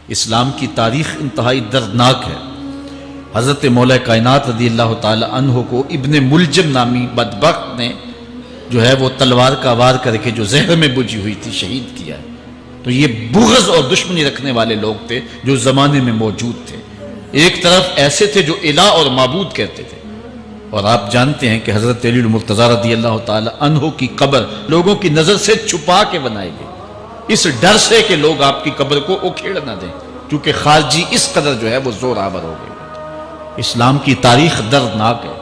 اسلام کی تاریخ انتہائی دردناک ہے۔ حضرت مولا کائنات رضی اللہ تعالی عنہ کو ابن ملجم نامی بدبخت نے جو ہے وہ تلوار کا وار کر کے جو زہر میں بجھی ہوئی تھی شہید کیا ہے۔ تو یہ بغض اور دشمنی رکھنے والے لوگ تھے جو زمانے میں موجود تھے۔ ایک طرف ایسے تھے جو الہ اور معبود کہتے تھے، اور آپ جانتے ہیں کہ حضرت علی المرتضیٰ رضی اللہ تعالی عنہ کی قبر لوگوں کی نظر سے چھپا کے بنائی گئی، اس ڈر سے کہ لوگ آپ کی قبر کو اکھیڑ نہ دیں، کیونکہ خارجی اس قدر جو ہے وہ زور آور ہو گئے۔ اسلام کی تاریخ دردناک ہے۔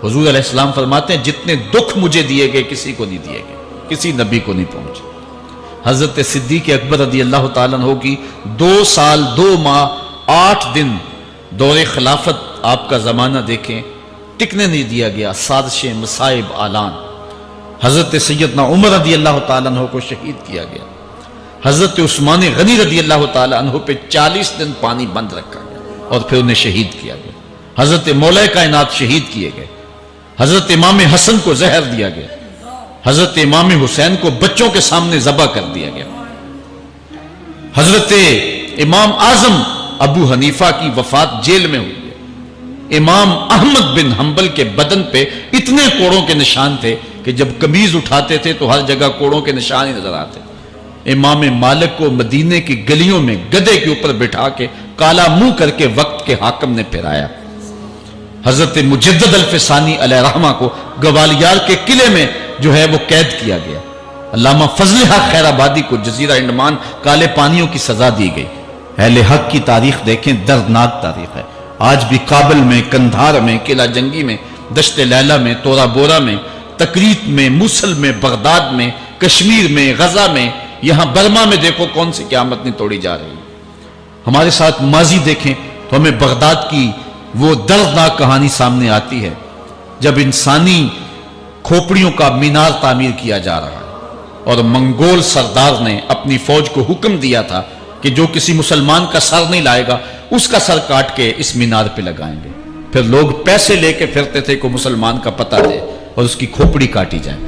حضور علیہ السلام فرماتے ہیں جتنے دکھ مجھے دیے گئے کسی کو نہیں دیے گئے، کسی نبی کو نہیں پہنچے۔ حضرت صدیق اکبر رضی اللہ تعالیٰ عنہ کی 2 سال 2 ماہ 8 دن دور خلافت آپ کا زمانہ دیکھیں، ٹکنے نہیں دیا گیا، سازشیں، مصائب، اعلان۔ حضرت سیدنا عمر رضی اللہ تعالیٰ عنہ کو شہید کیا گیا۔ حضرت عثمان غنی رضی اللہ تعالیٰ عنہ پہ 40 دن پانی بند رکھا گیا اور پھر انہیں شہید کیا گیا۔ حضرت مولا کائنات شہید کیے گئے۔ حضرت امام حسن کو زہر دیا گیا۔ حضرت امام حسین کو بچوں کے سامنے ذبح کر دیا گیا۔ حضرت امام اعظم ابو حنیفہ کی وفات جیل میں ہوئی ہے۔ امام احمد بن حنبل کے بدن پہ اتنے کوڑوں کے نشان تھے کہ جب قمیض اٹھاتے تھے تو ہر جگہ کوڑوں کے نشان ہی نظر آتے۔ امام مالک کو مدینے کی گلیوں میں گدھے کے اوپر بٹھا کے کالا منہ کر کے وقت کے حاکم نے پھرایا۔ حضرت مجدد الفسانی علیہ رحمہ کو گوالیار کے قلعے میں جو ہے وہ قید کیا گیا۔ علامہ فضل حق خیر آبادی کو جزیرہ انڈمان کالے پانیوں کی سزا دی گئی۔ اہل حق کی تاریخ دیکھیں، دردناک تاریخ ہے۔ آج بھی کابل میں، کندھار میں، قلعہ جنگی میں، دشت لیلہ میں، تورا بورا میں، تکریت میں، موصل میں، بغداد میں، کشمیر میں، غزہ میں، یہاں برما میں دیکھو کون سی قیامت نہیں توڑی جا رہی ہے۔ ہمارے ساتھ ماضی دیکھیں تو ہمیں بغداد کی وہ دردناک کہانی سامنے آتی ہے جب انسانی کھوپڑیوں کا مینار تعمیر کیا جا رہا ہے اور منگول سردار نے اپنی فوج کو حکم دیا تھا کہ جو کسی مسلمان کا سر نہیں لائے گا اس کا سر کاٹ کے اس مینار پہ لگائیں گے۔ پھر لوگ پیسے لے کے پھرتے تھے کہ مسلمان کا پتہ دے اور اس کی کھوپڑی کاٹی جائے۔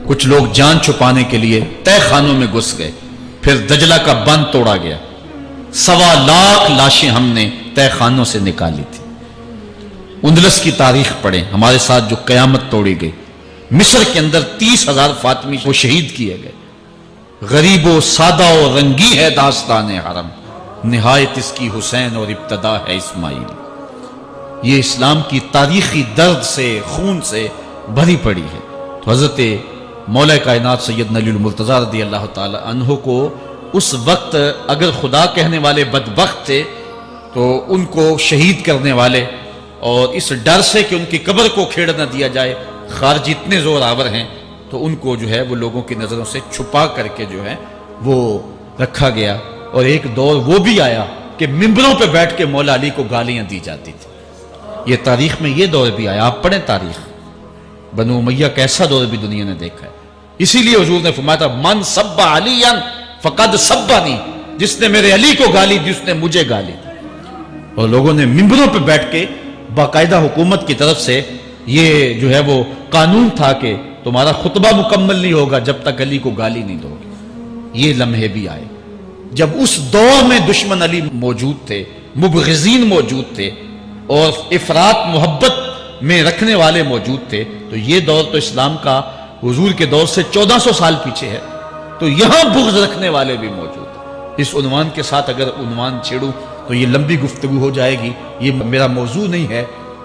کچھ لوگ جان چھپانے کے لیے تہ خانوں میں گھس گئے، پھر دجلہ کا بند توڑا گیا، 1.25 لاکھ لاشیں ہم نے تہ خانوں سے نکالی تھی۔ اندلس کی تاریخ پڑھیں، ہمارے ساتھ جو قیامت توڑی گئی۔ مصر کے اندر 30,000 فاطمی کو شہید کیے گئے۔ غریب و سادہ و رنگی ہے داستان حرم، نہایت اس کی حسین اور ابتدا ہے اسماعیل۔ یہ اسلام کی تاریخی درد سے، خون سے بھری پڑی ہے۔ تو حضرت مولا کائنات سیدنا علی المرتضیٰ رضی اللہ تعالی عنہ کو اس وقت اگر خدا کہنے والے بدبخت تھے تو ان کو شہید کرنے والے اور اس ڈر سے کہ ان کی قبر کو کھیڑ نہ دیا جائے خارجی اتنے زور آور ہیں تو ان کو جو ہے وہ لوگوں کی نظروں سے چھپا کر کے جو ہے وہ رکھا گیا۔ اور ایک دور وہ بھی آیا کہ ممبروں پہ بیٹھ کے مولا علی کو گالیاں دی جاتی تھی۔ یہ تاریخ میں یہ دور بھی آیا، آپ پڑھیں تاریخ، بنو امیہ کیسا دور بھی دنیا نے دیکھا ہے۔ اسی لیے حضور نے فرمایا تھا من سب علی فقد سبنی، جس نے میرے علی کو گالی دی اس نے مجھے گالی دی۔ اور لوگوں نے ممبروں پہ بیٹھ کے باقاعدہ حکومت کی طرف سے یہ جو ہے وہ قانون تھا کہ تمہارا خطبہ مکمل نہیں ہوگا جب تک علی کو گالی نہیں دو گے۔ یہ لمحے بھی آئے جب اس دور میں دشمن علی موجود تھے، مبغضین موجود تھے اور افراط محبت میں رکھنے والے موجود تھے۔ تو یہ دور تو اسلام کا حضور کے دور سے 1400 سال پیچھے ہے، تو یہاں بغض رکھنے والے بھی موجود ہیں۔ اس عنوان کے ساتھ اگر عنوان چھیڑوں تو یہ لمبی گفتگو ہو جائے گی، یہ میرا موضوع نہیں ہے،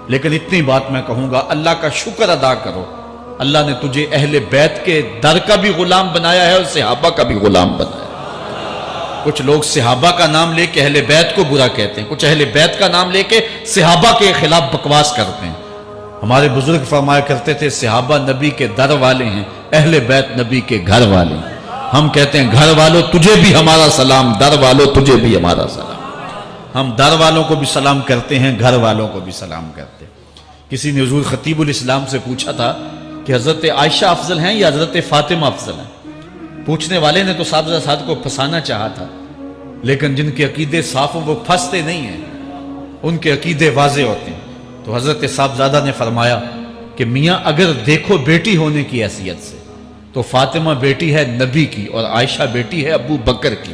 لیکن اتنی بات میں کہوں گا، اللہ کا شکر ادا کرو، اللہ نے تجھے اہل بیت کے در کا بھی غلام بنایا ہے اور صحابہ کا بھی غلام بنایا ہے۔ کچھ لوگ صحابہ کا نام لے کے اہل بیت کو برا کہتے ہیں، کچھ اہل بیت کا نام لے کے صحابہ کے خلاف بکواس کرتے ہیں۔ ہمارے بزرگ فرمایا کرتے تھے صحابہ نبی کے در والے ہیں، اہل بیت نبی کے گھر والے ہیں۔ ہم کہتے ہیں گھر والوں تجھے بھی ہمارا سلام، در والوں تجھے بھی ہمارا سلام۔ ہم در والوں کو بھی سلام کرتے ہیں، گھر والوں کو بھی سلام کرتے ہیں۔ کسی نے حضور خطیب الاسلام سے پوچھا تھا کہ حضرت عائشہ افضل ہیں یا حضرت فاطمہ افضل ہیں؟ پوچھنے والے نے تو صاحبزادہ کو پھنسانا چاہا تھا، لیکن جن کے عقیدے صاف وہ پھنستے نہیں ہیں، ان کے عقیدے واضح ہوتے ہیں۔ تو حضرت صاحبزادہ نے فرمایا کہ میاں اگر دیکھو بیٹی ہونے کی حیثیت سے تو فاطمہ بیٹی ہے نبی کی اور عائشہ بیٹی ہے ابو بکر کی،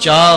4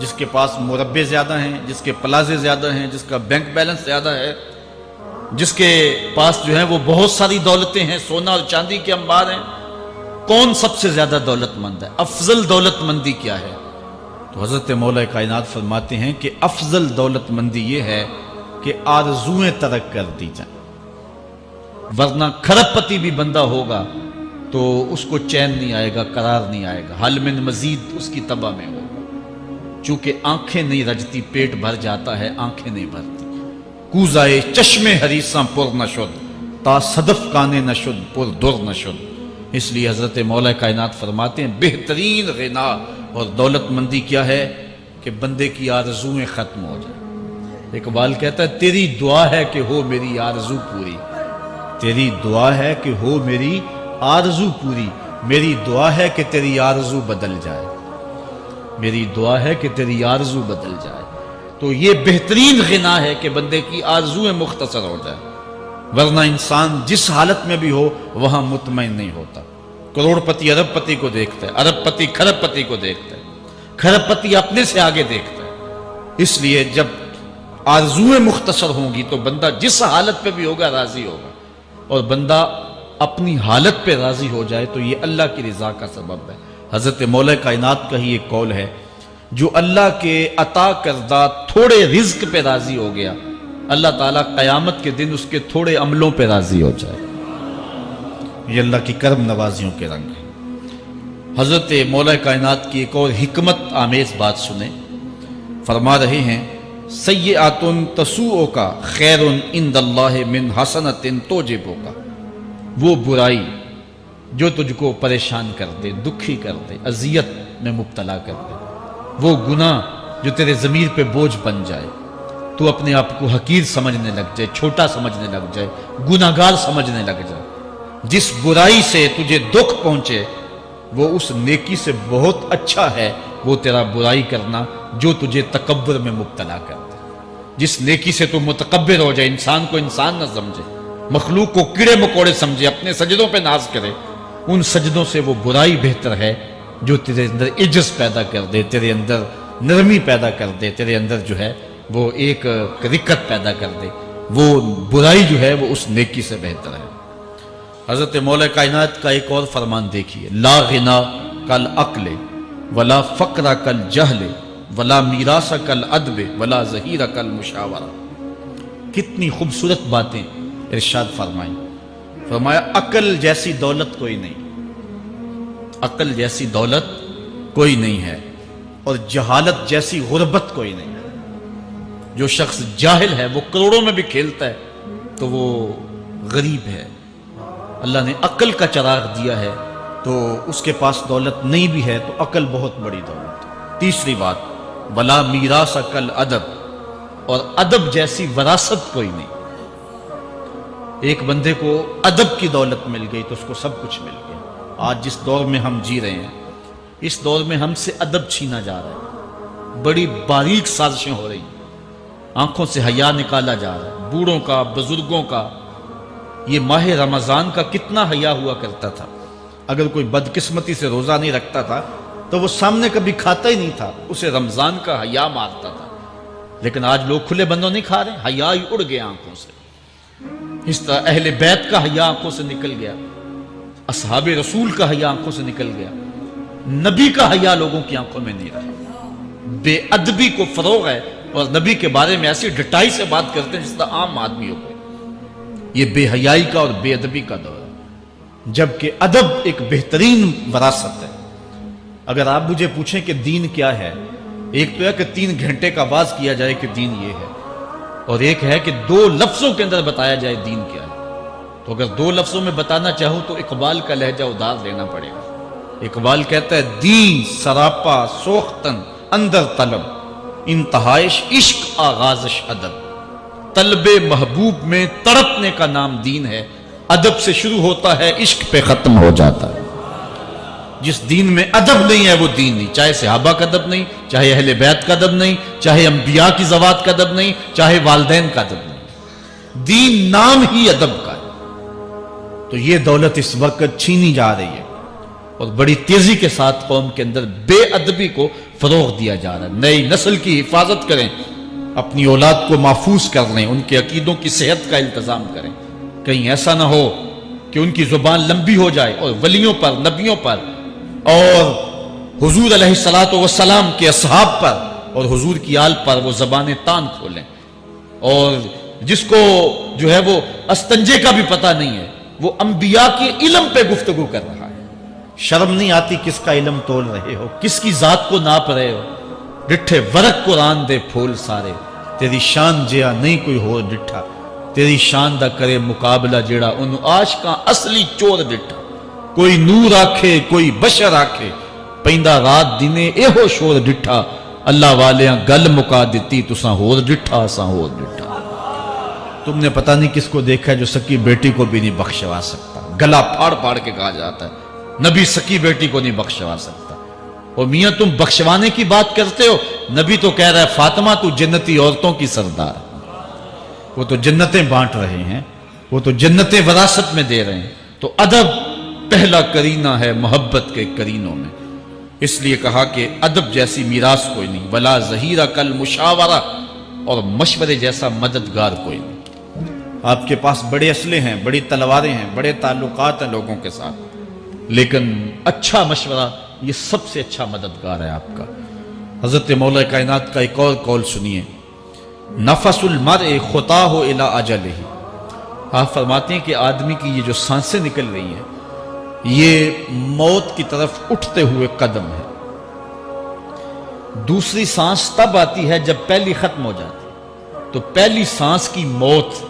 جس کے پاس مربے زیادہ ہیں، جس کے پلازے زیادہ ہیں، جس کا بینک بیلنس زیادہ ہے، جس کے پاس جو ہے وہ بہت ساری دولتیں ہیں، سونا اور چاندی کے انبار ہیں، کون سب سے زیادہ دولت مند ہے؟ افضل دولت مندی کیا ہے؟ تو حضرت مولا کائنات فرماتے ہیں کہ افضل دولت مندی یہ ہے کہ آرزویں ترک کر دی جائیں، ورنہ کھرب پتی بھی بندہ ہوگا تو اس کو چین نہیں آئے گا، قرار نہیں آئے گا، حل من مزید اس کی تباہ میں ہوگا۔ چونکہ آنکھیں نہیں رجتی، پیٹ بھر جاتا ہے، آنکھیں نہیں بھرتی۔ کوزائے چشم حریصاں پر نشد، تا صدف کانے نشد پر در نشد۔ اس لیے حضرت مولا کائنات فرماتے ہیں بہترین غنا اور دولت مندی کیا ہے کہ بندے کی آرزویں ختم ہو جائیں۔ اقبال کہتا ہے تیری دعا ہے کہ ہو میری آرزو پوری، تیری دعا ہے کہ ہو میری آرزو پوری، میری دعا ہے کہ تیری آرزو بدل جائے، میری دعا ہے کہ تیری آرزو بدل جائے۔ تو یہ بہترین غنا ہے کہ بندے کی آرزویں مختصر ہو جائے، ورنہ انسان جس حالت میں بھی ہو وہاں مطمئن نہیں ہوتا۔ کروڑ پتی ارب پتی کو دیکھتا ہے، ارب پتی کھرب پتی کو دیکھتا ہے، کھرب پتی اپنے سے آگے دیکھتا ہے۔ اس لیے جب آرزویں مختصر ہوں گی تو بندہ جس حالت پہ بھی ہوگا راضی ہوگا، اور بندہ اپنی حالت پہ راضی ہو جائے تو یہ اللہ کی رضا کا سبب ہے۔ حضرت مولا کائنات کا ہی ایک قول ہے، جو اللہ کے عطا کردہ تھوڑے رزق پہ راضی ہو گیا، اللہ تعالیٰ قیامت کے دن اس کے تھوڑے عملوں پہ راضی ہو جائے۔ یہ اللہ کی کرم نوازیوں کے رنگ ہے۔ حضرت مولا کائنات کی ایک اور حکمت آمیز بات سنیں، فرما رہے ہیں سیئات تسوء کا خیر عند اللہ من حسنۃ توجبو کا، وہ برائی جو تجھ کو پریشان کر دے، دکھی کر دے، اذیت میں مبتلا کر دے، وہ گناہ جو تیرے ضمیر پہ بوجھ بن جائے، تو اپنے آپ کو حقیر سمجھنے لگ جائے، چھوٹا سمجھنے لگ جائے، گناہگار سمجھنے لگ جائے، جس برائی سے تجھے دکھ پہنچے وہ اس نیکی سے بہت اچھا ہے وہ تیرا برائی کرنا جو تجھے تکبر میں مبتلا کر دے۔ جس نیکی سے تو متکبر ہو جائے، انسان کو انسان نہ سمجھے، مخلوق کو کیڑے مکوڑے سمجھے، اپنے سجدوں پہ ناز کرے، ان سجدوں سے وہ برائی بہتر ہے جو تیرے اندر عجز پیدا کر دے، تیرے اندر نرمی پیدا کر دے، تیرے اندر جو ہے وہ ایک رقت پیدا کر دے۔ وہ برائی جو ہے وہ اس نیکی سے بہتر ہے۔ حضرت مولا کائنات کا ایک اور فرمان دیکھیے، لا غنا کل عقل ولا فقر کل جہل ولا میراث کل ادب ولا ظہیر کل مشاورہ۔ کتنی خوبصورت باتیں ارشاد فرمائیں۔ فرمایا عقل جیسی دولت کوئی نہیں، عقل جیسی دولت کوئی نہیں ہے، اور جہالت جیسی غربت کوئی نہیں ہے۔ جو شخص جاہل ہے وہ کروڑوں میں بھی کھیلتا ہے تو وہ غریب ہے۔ اللہ نے عقل کا چراغ دیا ہے تو اس کے پاس دولت نہیں بھی ہے تو عقل بہت بڑی دولت ہے۔ تیسری بات، ولا میراث کل ادب، اور ادب جیسی وراثت کوئی نہیں۔ ایک بندے کو ادب کی دولت مل گئی تو اس کو سب کچھ مل گیا۔ آج جس دور میں ہم جی رہے ہیں، اس دور میں ہم سے ادب چھینا جا رہا ہے، بڑی باریک سازشیں ہو رہی ہیں، آنکھوں سے حیا نکالا جا رہا ہے، بوڑھوں کا، بزرگوں کا۔ یہ ماہ رمضان کا کتنا حیا ہوا کرتا تھا، اگر کوئی بدقسمتی سے روزہ نہیں رکھتا تھا تو وہ سامنے کبھی کھاتا ہی نہیں تھا، اسے رمضان کا حیا مارتا تھا۔ لیکن آج لوگ کھلے بندوں نہیں کھا رہے، حیا ہی اڑ گیا آنکھوں سے۔ اس طرح اہل بیت کا حیا آنکھوں سے نکل گیا، اصحاب رسول کا حیا آنکھوں سے نکل گیا، نبی کا حیا لوگوں کی آنکھوں میں نہیں رہا۔ بے ادبی کو فروغ ہے، اور نبی کے بارے میں ایسی ڈٹائی سے بات کرتے ہیں جس طرح عام آدمی ہو گئے۔ یہ بے حیائی کا اور بے ادبی کا دور ہے، جبکہ ادب ایک بہترین وراثت ہے۔ اگر آپ مجھے پوچھیں کہ دین کیا ہے، ایک تو ہے کہ 3 گھنٹے کا واز کیا جائے کہ دین یہ ہے، اور ایک ہے کہ 2 لفظوں کے اندر بتایا جائے دین کیا ہے۔ تو اگر 2 لفظوں میں بتانا چاہوں تو اقبال کا لہجہ ادار لینا پڑے گا۔ اقبال کہتا ہے دین سراپا سوختن اندر طلب، انتہائش عشق آغازش ادب۔ طلب محبوب میں تڑپنے کا نام دین ہے، ادب سے شروع ہوتا ہے، عشق پہ ختم ہو جاتا ہے۔ جس دین میں ادب نہیں ہے وہ دین نہیں، چاہے صحابہ کا ادب نہیں، چاہے اہل بیت کا ادب نہیں، چاہے انبیاء کی ذوات کا ادب نہیں، چاہے والدین کا ادب نہیں، دین نام ہی ادب کا ہے۔ تو یہ دولت اس وقت چھینی جا رہی ہے، اور بڑی تیزی کے ساتھ قوم کے اندر بے ادبی کو فروغ دیا جا رہا ہے. نئی نسل کی حفاظت کریں، اپنی اولاد کو محفوظ کر لیں، ان کے عقیدوں کی صحت کا التزام کریں. کہیں ایسا نہ ہو کہ ان کی زبان لمبی ہو جائے اور ولیوں پر، نبیوں پر اور حضور علیہ الصلوۃ والسلام کے اصحاب پر اور حضور کی آل پر وہ زبانیں تان کھولیں. اور جس کو جو ہے وہ استنجے کا بھی پتہ نہیں ہے، وہ انبیاء کے علم پہ گفتگو کر رہا ہے. شرم نہیں آتی کس کا علم تول رہے ہو، کس کی ذات کو ناپ رہے ہو. ڈٹھے ورق قرآن دے پھول سارے، تیری شان جیا نہیں کوئی ہو ڈٹھا. تیری شان دا کرے مقابلہ جیڑا ان عاشقاں اصلی چور ڈٹھا. کوئی نور آکھے کوئی بشر آکھے، پیندا رات دینے ایہو شور ڈٹھا. اللہ والیاں گل مکا دیتی تساں ہور ڈٹھا اساں ہور ڈٹھا. تم نے پتہ نہیں کس کو دیکھا ہے جو سکی بیٹی کو بھی نہیں بخشوا سکتا. گلا پھاڑ پھاڑ کے کہا جاتا ہے نبی سکی بیٹی کو نہیں بخشوا سکتا. اور میاں تم بخشوانے کی بات کرتے ہو، نبی تو کہہ رہا ہے فاطمہ تو جنتی عورتوں کی سردار. وہ تو جنتیں بانٹ رہے ہیں، وہ تو جنتیں وراثت میں دے رہے ہیں. تو ادب پہلا کرینہ ہے محبت کے کرینوں میں. اس لیے کہا کہ ادب جیسی میراث کوئی نہیں. ولا ظہیرہ کل مشاورہ، اور مشورے جیسا مددگار کوئی نہیں. آپ کے پاس بڑے اسلحے ہیں، بڑی تلواریں ہیں، بڑے تعلقات ہیں لوگوں کے ساتھ، لیکن اچھا مشورہ یہ سب سے اچھا مددگار ہے آپ کا. حضرت مولا کائنات کا ایک اور قول سنیے، نفس المرء خطاہ الی اجلہ. آپ فرماتے ہیں کہ آدمی کی یہ جو سانسیں نکل رہی ہیں یہ موت کی طرف اٹھتے ہوئے قدم ہے. دوسری سانس تب آتی ہے جب پہلی ختم ہو جاتی. تو پہلی سانس کی موت،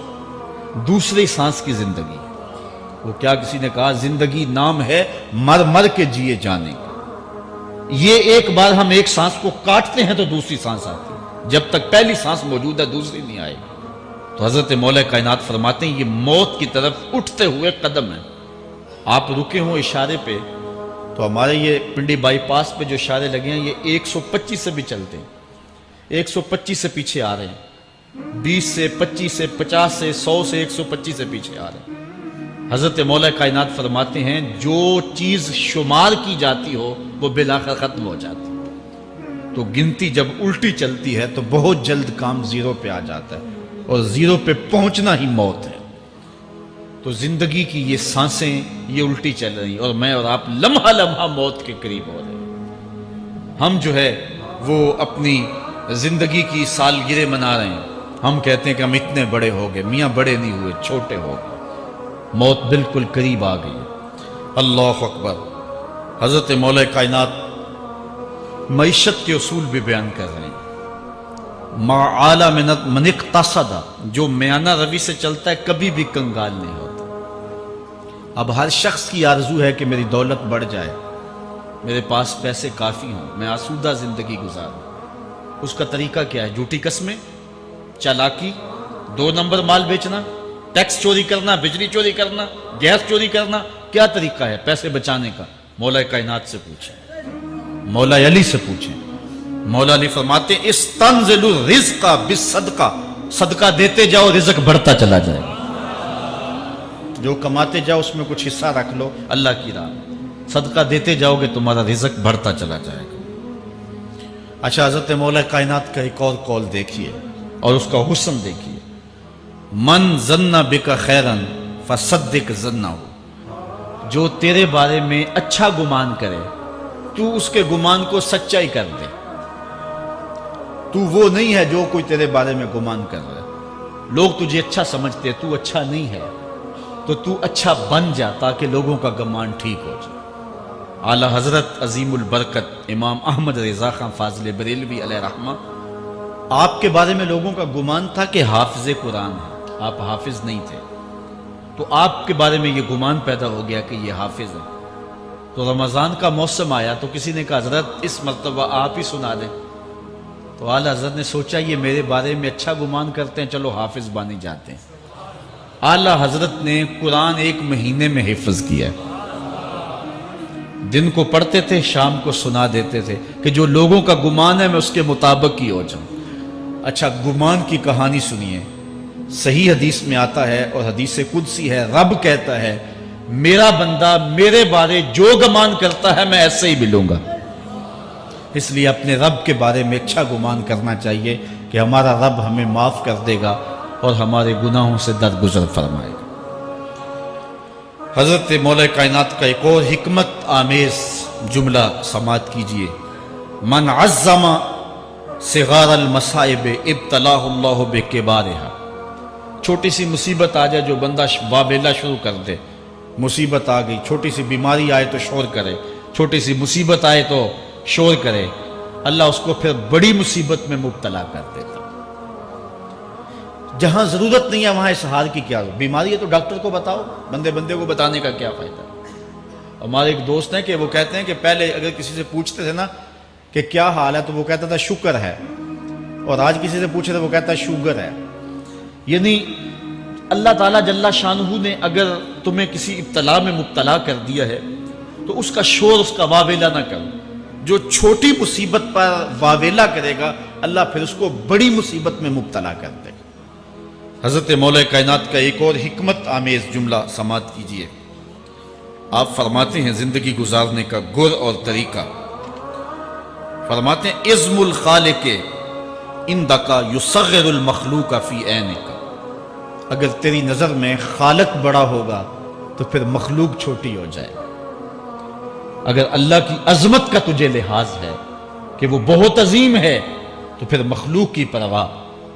دوسری سانس کی زندگی. وہ کیا کسی نے کہا زندگی نام ہے مر مر کے جیے جانے کا. یہ ایک بار ہم ایک سانس کو کاٹتے ہیں تو دوسری سانس آتی ہے. جب تک پہلی سانس موجود ہے دوسری نہیں آئے گی. تو حضرت مولا کائنات فرماتے ہیں یہ موت کی طرف اٹھتے ہوئے قدم ہے. آپ رکے ہوں اشارے پہ تو ہمارے یہ پنڈی بائی پاس پہ جو اشارے لگے ہیں یہ 125 سے بھی چلتے ہیں، 125 سے پیچھے آ رہے ہیں، 20 سے 25 سے 50 سے 100 سے 125 سے پیچھے آ رہے ہیں. حضرت مولا کائنات فرماتے ہیں جو چیز شمار کی جاتی ہو وہ بالآخر ختم ہو جاتی. تو گنتی جب الٹی چلتی ہے تو بہت جلد کام زیرو پہ آ جاتا ہے، اور زیرو پہ پہنچنا ہی موت ہے. تو زندگی کی یہ سانسیں یہ الٹی چل رہی ہیں، اور میں اور آپ لمحہ لمحہ موت کے قریب ہو رہے ہیں. ہم جو ہے وہ اپنی زندگی کی سالگرہ منا رہے ہیں. ہم کہتے ہیں کہ ہم اتنے بڑے ہو گئے. میاں بڑے نہیں ہوئے، چھوٹے ہو گئے. موت بالکل قریب آ گئی. اللہ اکبر. حضرت مولا کائنات معیشت کے اصول بھی بیان کر رہے ہیں. ما اعلی من اقتصد، جو میانہ روی سے چلتا ہے کبھی بھی کنگال نہیں ہوتا. اب ہر شخص کی آرزو ہے کہ میری دولت بڑھ جائے، میرے پاس پیسے کافی ہوں، میں آسودہ زندگی گزاروں. اس کا طریقہ کیا ہے؟ جھوٹی قسمیں، چالاکی، 2 نمبر مال بیچنا، ٹیکس چوری کرنا، بجلی چوری کرنا، گیس چوری کرنا. کیا طریقہ ہے پیسے بچانے کا؟ مولا کائنات سے پوچھیں، مولا علی سے پوچھیں. مولا علی فرماتے ہیں استنزل الرزق بالصدقہ، صدقہ دیتے جاؤ رزق بڑھتا چلا جائے گا. جو کماتے جاؤ اس میں کچھ حصہ رکھ لو اللہ کی راہ میں، صدقہ دیتے جاؤ گے تمہارا رزق بڑھتا چلا جائے گا. اچھا حضرت مولا کائنات کا ایک اور قول دیکھیے اور اس کا حسن دیکھیے. من ظن بک خیرا فصدق ظنہ، جو تیرے بارے میں اچھا گمان کرے تو اس کے گمان کو سچائی کر دے. تو وہ نہیں ہے جو کوئی تیرے بارے میں گمان کر رہا ہے. لوگ تجھے اچھا سمجھتے، تو اچھا نہیں ہے، تو تو اچھا بن جا تاکہ لوگوں کا گمان ٹھیک ہو جائے. اعلی حضرت عظیم البرکت امام احمد رضا خان فاضل بریلوی علیہ رحمہ، آپ کے بارے میں لوگوں کا گمان تھا کہ حافظ قرآن ہے. آپ حافظ نہیں تھے، تو آپ کے بارے میں یہ گمان پیدا ہو گیا کہ یہ حافظ ہے. تو رمضان کا موسم آیا تو کسی نے کہا حضرت اس مرتبہ آپ ہی سنا دیں. تو اعلیٰ حضرت نے سوچا یہ میرے بارے میں اچھا گمان کرتے ہیں، چلو حافظ بانی جاتے ہیں. اعلیٰ حضرت نے قرآن 1 مہینے میں حفظ کیا. دن کو پڑھتے تھے، شام کو سنا دیتے تھے کہ جو لوگوں کا گمان ہے میں اس کے مطابق ہی ہو جاؤں. اچھا گمان کی کہانی سنیے. صحیح حدیث میں آتا ہے اور حدیث قدسی ہے، رب کہتا ہے میرا بندہ میرے بارے جو گمان کرتا ہے میں ایسے ہی ملوں گا. اس لیے اپنے رب کے بارے میں اچھا گمان کرنا چاہیے کہ ہمارا رب ہمیں معاف کر دے گا اور ہمارے گناہوں سے درگزر فرمائے گا۔ حضرت مولا کائنات کا ایک اور حکمت آمیز جملہ سماعت کیجئے، من عظم صغار المصائب ابتلاہ اللہ بکبارہا۔ چھوٹی سی مصیبت آ جائے جو بندہ وابیلا شروع کر دے، مصیبت آ گئی، چھوٹی سی بیماری آئے تو شور کرے، چھوٹی سی مصیبت آئے تو شور کرے، اللہ اس کو پھر بڑی مصیبت میں مبتلا کر دیتا۔ جہاں ضرورت نہیں ہے وہاں اظہار کی کیا ضرورت؟ بیماری ہے تو ڈاکٹر کو بتاؤ، بندے کو بتانے کا کیا فائدہ؟ ہمارے ایک دوست ہیں کہ وہ کہتے ہیں کہ پہلے اگر کسی سے پوچھتے تھے نا کہ کیا حال ہے تو وہ کہتا تھا شکر ہے، اور آج کسی سے پوچھے تو وہ کہتا ہے شوگر ہے۔ یعنی اللہ تعالیٰ جل شانہ نے اگر تمہیں کسی ابتلا میں مبتلا کر دیا ہے تو اس کا شور، اس کا واویلا نہ کرو۔ جو چھوٹی مصیبت پر واویلا کرے گا اللہ پھر اس کو بڑی مصیبت میں مبتلا کر دے گا۔ حضرت مولا کائنات کا ایک اور حکمت آمیز جملہ سماعت کیجئے، آپ فرماتے ہیں زندگی گزارنے کا گر اور طریقہ، فرماتے ہیں عظم الخالق عندک یصغر المخلوق فی عینک۔ اگر تیری نظر میں خالق بڑا ہوگا تو پھر مخلوق چھوٹی ہو جائے۔ اگر اللہ کی عظمت کا تجھے لحاظ ہے کہ وہ بہت عظیم ہے تو پھر مخلوق کی پرواہ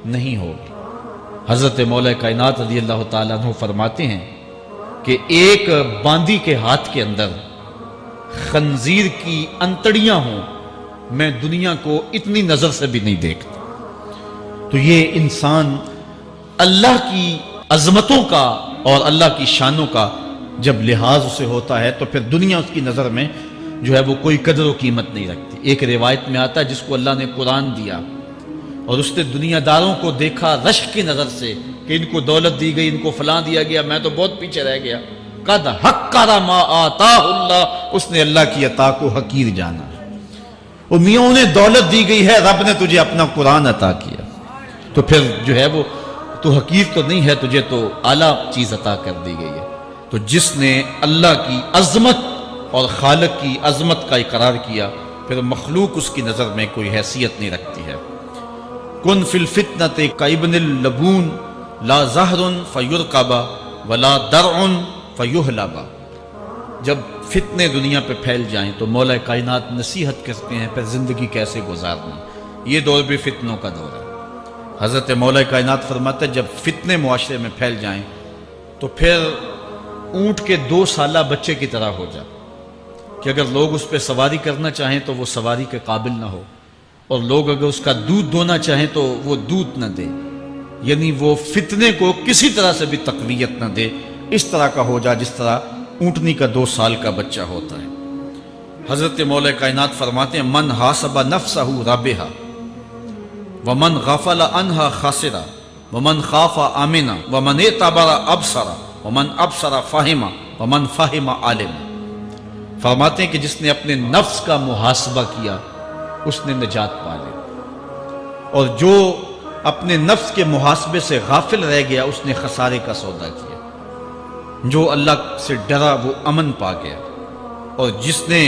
نہیں ہوگی۔ حضرت مولا کائنات رضی اللہ تعالیٰ عنہ فرماتے ہیں کہ ایک باندی کے ہاتھ کے اندر خنزیر کی انتڑیاں ہوں، میں دنیا کو اتنی نظر سے بھی نہیں دیکھتا۔ تو یہ انسان اللہ کی عظمتوں کا اور اللہ کی شانوں کا جب لحاظ اسے ہوتا ہے تو پھر دنیا اس کی نظر میں جو ہے وہ کوئی قدر و قیمت نہیں رکھتی۔ ایک روایت میں آتا ہے جس کو اللہ نے قرآن دیا اور اس نے دنیا داروں کو دیکھا رشک کی نظر سے کہ ان کو دولت دی گئی، ان کو فلاں دیا گیا، میں تو بہت پیچھے رہ گیا۔ قد حقر ما آتاہ اللہ، اس نے اللہ کی عطا کو حقیر جانا۔ وہ میاں انہیں دولت دی گئی ہے، رب نے تجھے اپنا قرآن عطا کیا، تو پھر جو ہے وہ تو حقیر تو نہیں ہے، تجھے تو اعلیٰ چیز عطا کر دی گئی ہے۔ تو جس نے اللہ کی عظمت اور خالق کی عظمت کا اقرار کیا پھر مخلوق اس کی نظر میں کوئی حیثیت نہیں رکھتی ہے۔ کن فی الفتنۃ کابن اللبون لا زہر فیرکب ولا درع فیحلب۔ جب فتنے دنیا پہ پھیل جائیں تو مولا کائنات نصیحت کرتے ہیں پھر زندگی کیسے گزارنی۔ یہ دور بھی فتنوں کا دور ہے۔ حضرت مولا کائنات فرماتے ہیں جب فتنے معاشرے میں پھیل جائیں تو پھر اونٹ کے 2 سالہ بچے کی طرح ہو جائے کہ اگر لوگ اس پہ سواری کرنا چاہیں تو وہ سواری کے قابل نہ ہو، اور لوگ اگر اس کا دودھ دونا چاہیں تو وہ دودھ نہ دے، یعنی وہ فتنے کو کسی طرح سے بھی تقویت نہ دے، اس طرح کا ہو جائے جس طرح اونٹنی کا 2 سال کا بچہ ہوتا ہے۔ حضرت مولا کائنات فرماتے ہیں من حاسب نفسہ رابحا ومن غفل عنہا خاسرا ومن خاف آمنا ومن اعتبر ابصر ومن ابصر فہم ومن فہم عالم۔ فرماتے ہیں کہ جس نے اپنے نفس کا محاسبہ کیا اس نے نجات پا لی، اور جو اپنے نفس کے محاسبے سے غافل رہ گیا اس نے خسارے کا سودا کیا۔ جو اللہ سے ڈرا وہ امن پا گیا، اور جس نے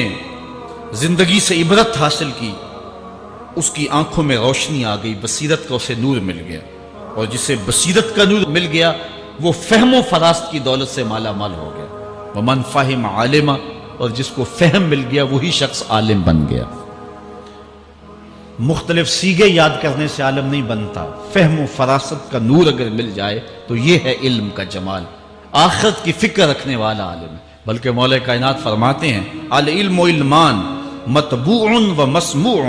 زندگی سے عبرت حاصل کی اس کی آنکھوں میں روشنی آ گئی، بصیرت کا اسے نور مل گیا، اور جسے بصیرت کا نور مل گیا وہ فہم و فراست کی دولت سے مالا مال ہو گیا۔ ومن فہم عالما، اور جس کو فہم مل گیا وہی شخص عالم بن گیا۔ مختلف سیغے یاد کرنے سے عالم نہیں بنتا، فہم و فراست کا نور اگر مل جائے تو یہ ہے علم کا جمال، آخرت کی فکر رکھنے والا عالم ہے۔ بلکہ مولا کائنات فرماتے ہیں العلم و علمان مطبوع و مسموع۔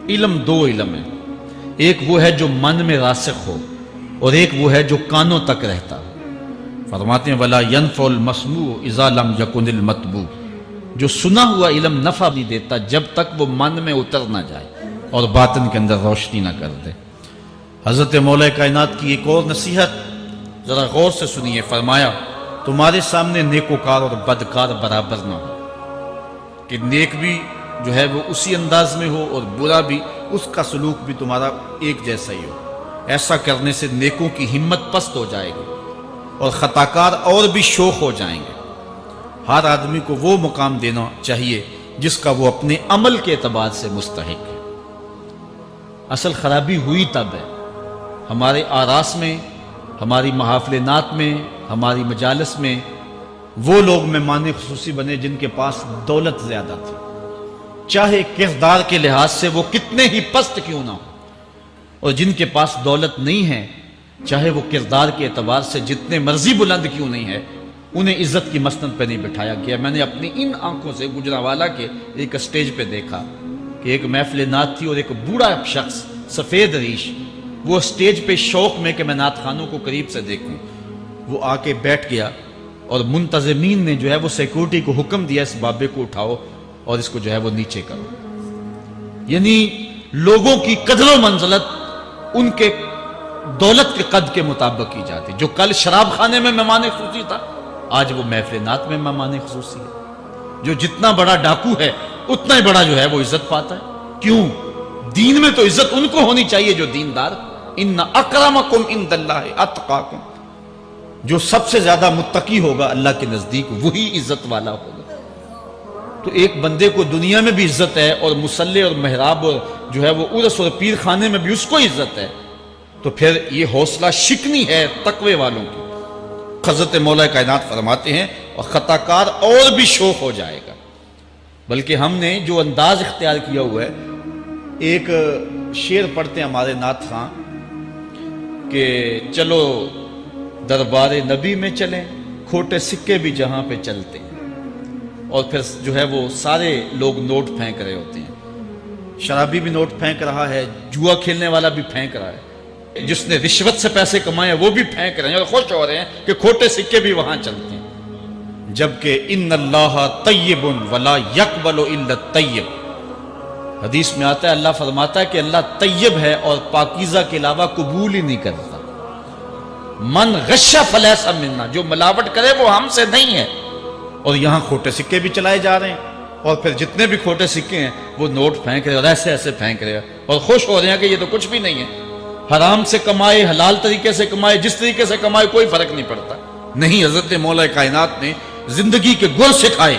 علم 2 علم ہے، ایک وہ ہے جو من میں راسخ ہو اور ایک وہ ہے جو کانوں تک رہتا۔ فرماتے ہیں ولا ينفع المسموع اذا لم يكن المتبوع۔ جو سنا ہوا علم نفع نہیں دیتا جب تک وہ من میں اتر نہ جائے اور باطن کے اندر روشنی نہ کر دے۔ حضرت مولا کائنات کی ایک اور نصیحت ذرا غور سے سنیے، فرمایا تمہارے سامنے نیکوکار اور بدکار برابر نہ ہو، کہ نیک بھی جو ہے وہ اسی انداز میں ہو اور برا بھی، اس کا سلوک بھی تمہارا ایک جیسا ہی ہو۔ ایسا کرنے سے نیکوں کی ہمت پست ہو جائے گی اور خطاکار اور بھی شوخ ہو جائیں گے۔ ہر آدمی کو وہ مقام دینا چاہیے جس کا وہ اپنے عمل کے اعتبار سے مستحق ہے۔ اصل خرابی ہوئی تب ہے ہمارے آراس میں، ہماری محافل نعت میں، ہماری مجالس میں وہ لوگ مہمان خصوصی بنے جن کے پاس دولت زیادہ تھی، چاہے کردار کے لحاظ سے وہ کتنے ہی پست کیوں نہ ہو، اور جن کے پاس دولت نہیں ہے چاہے وہ کردار کے اعتبار سے جتنے مرضی بلند کیوں نہیں ہے، انہیں عزت کی مسند پہ نہیں بٹھایا گیا۔ میں نے اپنی ان آنکھوں سے گجرانوالہ کے ایک اسٹیج پہ دیکھا کہ ایک محفل نعت تھی اور ایک بوڑھا شخص سفید ریش، وہ اسٹیج پہ شوق میں کہ میں نعت خانوں کو قریب سے دیکھوں، وہ آ کے بیٹھ گیا اور منتظمین نے جو ہے وہ سیکورٹی کو حکم دیا اس بابے کو اٹھاؤ اور اس کو جو ہے وہ نیچے کرو۔ یعنی لوگوں کی قدر و منزلت ان کے دولت کے قد کے مطابق کی جاتی، جو کل شراب خانے میں مہمان خصوصی تھا آج وہ محفل نعت میں مہمان خصوصی ہے۔ جو جتنا بڑا ڈاکو ہے اتنا ہی بڑا جو ہے وہ عزت پاتا ہے۔ کیوں؟ دین میں تو عزت ان کو ہونی چاہیے جو دیندار، ان اکرمکم عند اللہ اتقاکم، جو سب سے زیادہ متقی ہوگا اللہ کے نزدیک وہی عزت والا ہوگا۔ تو ایک بندے کو دنیا میں بھی عزت ہے اور مصلی اور محراب اور جو ہے وہ عرس اور پیر خانے میں بھی اس کو عزت ہے، تو پھر یہ حوصلہ شکنی ہے تقوی والوں کی۔ حضرت مولا کائنات فرماتے ہیں اور خطا کار اور بھی شوق ہو جائے گا۔ بلکہ ہم نے جو انداز اختیار کیا ہوا ہے، ایک شعر پڑھتے ہیں ہمارے نعت خاں کہ چلو دربار نبی میں چلیں، کھوٹے سکے بھی جہاں پہ چلتے ہیں، اور پھر جو ہے وہ سارے لوگ نوٹ پھینک رہے ہوتے ہیں، شرابی بھی نوٹ پھینک رہا ہے، جوا کھیلنے والا بھی پھینک رہا ہے، جس نے رشوت سے پیسے کمائے وہ بھی پھینک رہے ہیں اور خوش ہو رہے ہیں کہ کھوٹے سکے بھی وہاں چلتے ہیں۔ جبکہ ان اللہ طیب ولا یقبل الا الطیب، حدیث میں آتا ہے اللہ فرماتا ہے کہ اللہ طیب ہے اور پاکیزہ کے علاوہ قبول ہی نہیں کرتا۔ من غش فلیس منا، جو ملاوٹ کرے وہ ہم سے نہیں ہے۔ اور یہاں کھوٹے سکے بھی چلائے جا رہے ہیں، اور پھر جتنے بھی کھوٹے سکے ہیں وہ نوٹ پھینک رہے اور ایسے ایسے پھینک رہے اور خوش ہو رہے ہیں کہ یہ تو کچھ بھی نہیں ہے، حرام سے کمائے حلال طریقے سے کمائے جس طریقے سے کمائے کوئی فرق نہیں پڑتا۔ نہیں، حضرت مولا کائنات نے زندگی کے گر سکھائے،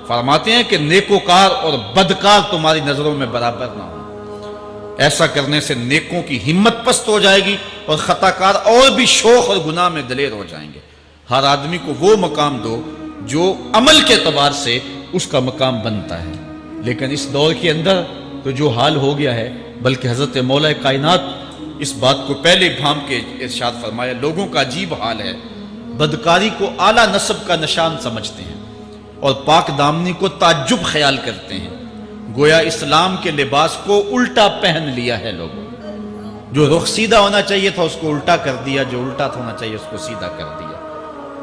فرماتے ہیں کہ نیکوکار اور بدکار تمہاری نظروں میں برابر نہ ہو۔ ایسا کرنے سے نیکوں کی ہمت پست ہو جائے گی اور خطا کار اور بھی شوق اور گناہ میں دلیر ہو جائیں گے۔ ہر آدمی کو وہ مقام دو جو عمل کے اعتبار سے اس کا مقام بنتا ہے۔ لیکن اس دور کے اندر تو جو حال ہو گیا ہے، بلکہ حضرت مولا کائنات اس بات کو پہلے بھام کے ارشاد فرمایا، لوگوں کا عجیب حال ہے، بدکاری کو اعلیٰ نسب کا نشان سمجھتے ہیں اور پاک دامنی کو تعجب خیال کرتے ہیں، گویا اسلام کے لباس کو الٹا پہن لیا ہے لوگوں، جو رخ سیدھا ہونا چاہیے تھا اس کو الٹا کر دیا، جو الٹا ہونا چاہیے اس کو سیدھا کر دیا۔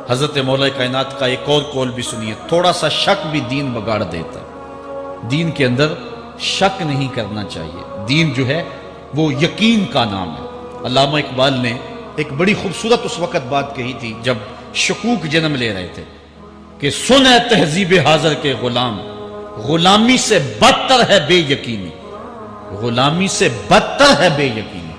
حضرت مولا کائنات کا ایک اور قول بھی سنیے، تھوڑا سا شک بھی دین بگاڑ دیتا ہے۔ دین کے اندر شک نہیں کرنا چاہیے، دین جو ہے وہ یقین کا نام ہے۔ علامہ اقبال نے ایک بڑی خوبصورت اس وقت بات کہی تھی جب شکوک جنم لے رہے تھے کہ سن اے تہذیب حاضر کے غلام، غلامی سے بدتر ہے بے یقینی، غلامی سے بدتر ہے بے یقینی۔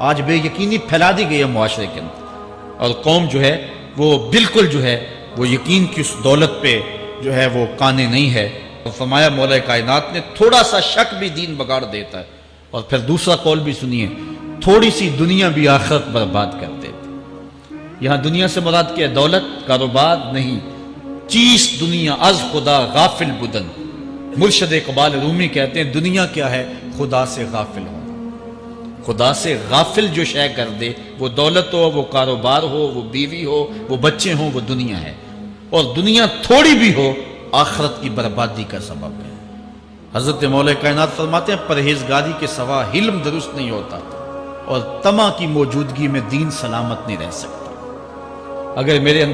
آج بے یقینی پھیلا دی گئی ہے معاشرے کے اندر، اور قوم جو ہے وہ بالکل جو ہے وہ یقین کی اس دولت پہ جو ہے وہ قانے نہیں ہے۔ اور فرمایا مولا کائنات نے تھوڑا سا شک بھی دین بگاڑ دیتا ہے۔ اور پھر دوسرا قول بھی سنیے، تھوڑی سی دنیا بھی آخرت برباد کر دیتی۔ یہاں دنیا سے مراد کیا ہے؟ دولت، کاروبار نہیں، چیز دنیا از خدا غافل بدن۔ مرشد اقبال رومی کہتے ہیں دنیا کیا ہے؟ خدا سے غافل ہونا۔ خدا سے غافل جو شے کر دے، وہ دولت ہو، وہ کاروبار ہو، وہ بیوی ہو، وہ بچے ہوں، وہ دنیا ہے، اور دنیا تھوڑی بھی ہو آخرت کی بربادی کا سبب ہے۔ حضرت مولا کائنات فرماتے ہیں پرہیزگاری کے سوا حلم درست نہیں ہوتا، اور طمع کی موجودگی میں دین سلامت نہیں رہ سکتا۔ اگر میرے